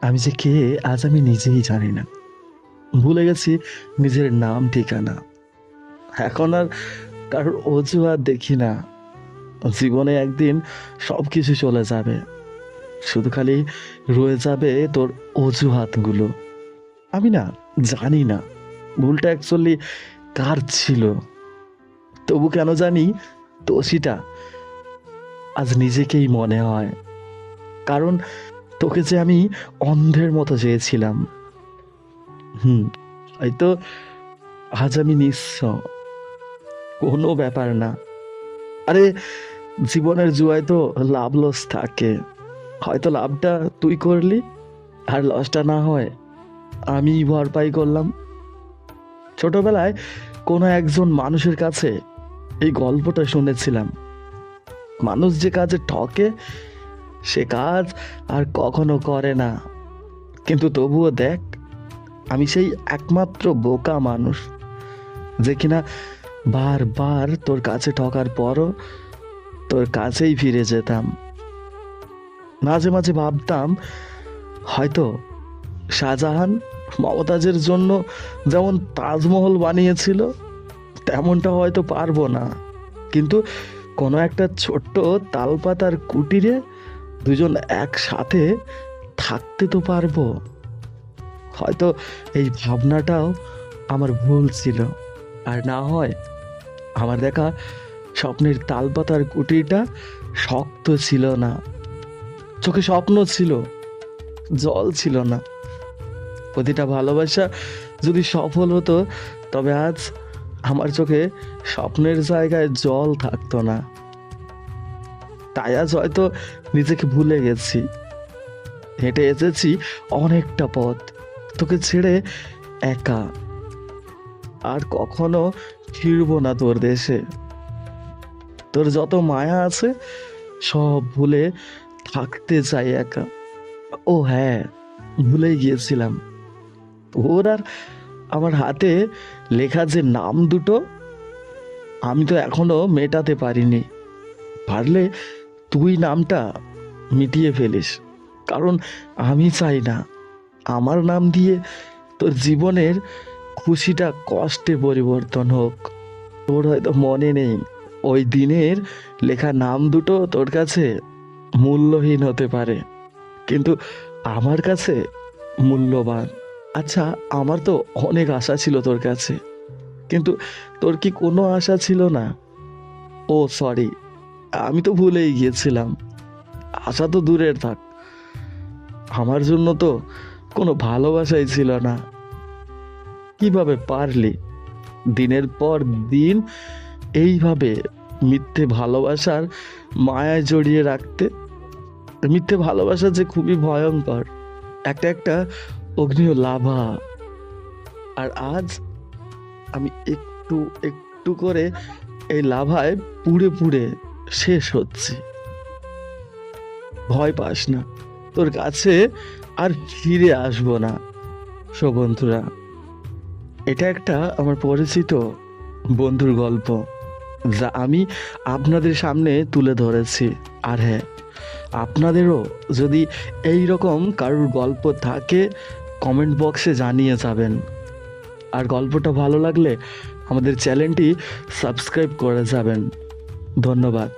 আমি যে কে আজ আমি নিজেই জানি না। ভুলে গেছি নিজের নাম ঠিকানা। এখন আর কারোর অজুহাত দেখি না। জীবনে একদিন সবকিছু চলে যাবে, শুধু খালি রয়ে যাবে তোর অজুহাতগুলো। আমি না জানি না ভুলটা অ্যাকচুয়ালি কার ছিল, তবু কেন জানি দোষীটা আজ নিজেকেই মনে হয়। কারণ তোকে যে আমি অন্ধের মতো চেয়েছিলাম। হুম, হয়তো আজ আমি নিঃস্ব, কোনো ব্যাপার না। আরে, জীবনের জুয়ায় তো লাভ লস থাকে। হয়তো লাভটা তুই করলি, আর লসটা না হয় আমি ভরপাই করলাম। ছোটবেলায় কোনো একজন মানুষের কাছে এই গল্পটা শুনেছিলাম। মানুষ যে কাজে ঠকে সে কাজ আর কখনো করে না। কিন্তু তবুও দেখ, আমি সেই একমাত্র বোকা মানুষ যে কিনা বারবার তোর কাছে ঠকার পরও তোর কাছেই ফিরে যেতাম। মাঝে মাঝে ভাবতাম, হয়তো শাহজাহান মমতাজের জন্য যেমন তাজমহল বানিয়েছিল তেমনটা হয়তো পারবো না, কিন্তু কোনো একটা ছোট্ট তালপাতার কুটিরে দুজন একসাথে থাকতে তো পারবো। হয়তো এই ভাবনাটাও আমার ভুল ছিল। আর না হয় আমার দেখা স্বপ্নের তালপাতার কুটিরটা শক্ত ছিল না, চোখে স্বপ্ন ছিল, জল ছিল না। প্রতিটা ভালোবাসা যদি সফল হতো, তবে আজ আমার চোখে স্বপ্নের জায়গায় জল থাকতো না। তাই আজ হয়তো নিজেকে ভুলে গেছি। হেঁটে এসেছি অনেকটা পথ তোকে ছেড়ে একা। আর কখনো ফিরবো না তোর দেশে। তোর যত মায়া আছে সব ভুলে থাকতে চাই একা। ও হ্যাঁ, ভুলে গিয়েছিলাম, ওর আর আমার হাতে লেখা যে নাম দুটো আমি তো এখনো মেটাতে পারিনি। পারলে তুই নামটা মিটিয়ে ফেলিস, কারণ আমি চাই না আমার নাম দিয়ে তোর জীবনের খুশিটা কষ্টে পরিবর্তন হোক। তোর হয়তো মনে নেই ওই দিনের লেখা নাম দুটো তোর কাছে মূল্যহীন হতে পারে, কিন্তু আমার কাছে মূল্যবান। আচ্ছা, আমার তো অনেক আশা ছিল তোর কাছে, কিন্তু তোর কি কোনো আশা ছিল না? ও সরি, আমি তো ভুলেই গিয়েছিলাম। আশা তো দূরের থাক, আমার জন্য তো কোনো ভালোবাসাই ছিল না। কিভাবে পারলি দিনের পর দিন এইভাবে মিথ্যে ভালোবাসার মায়ায় জড়িয়ে রাখতে? মিথ্যে ভালোবাসা যে খুবই ভয়ঙ্কর, একটা একটা অগ্নিও লাভা। আর আজ আমি একটু একটু করে এই লাভায় পুড়ে পুড়ে শেষ হচ্ছি। ভয় পাস না, তোর কাছে আর ফিরে আসবো না। সো বন্ধুরা, এটা একটা আমার পরিচিত বন্ধুর গল্প, যা আমি আপনাদের সামনে তুলে ধরেছি। আর হ্যাঁ, আপনাদেরও যদি এই রকম কারোর গল্প থাকে কমেন্ট বক্সে জানিয়ে যাবেন। আর গল্পটা ভালো লাগলে আমাদের চ্যানেলটি সাবস্ক্রাইব করে যাবেন। ধন্যবাদ।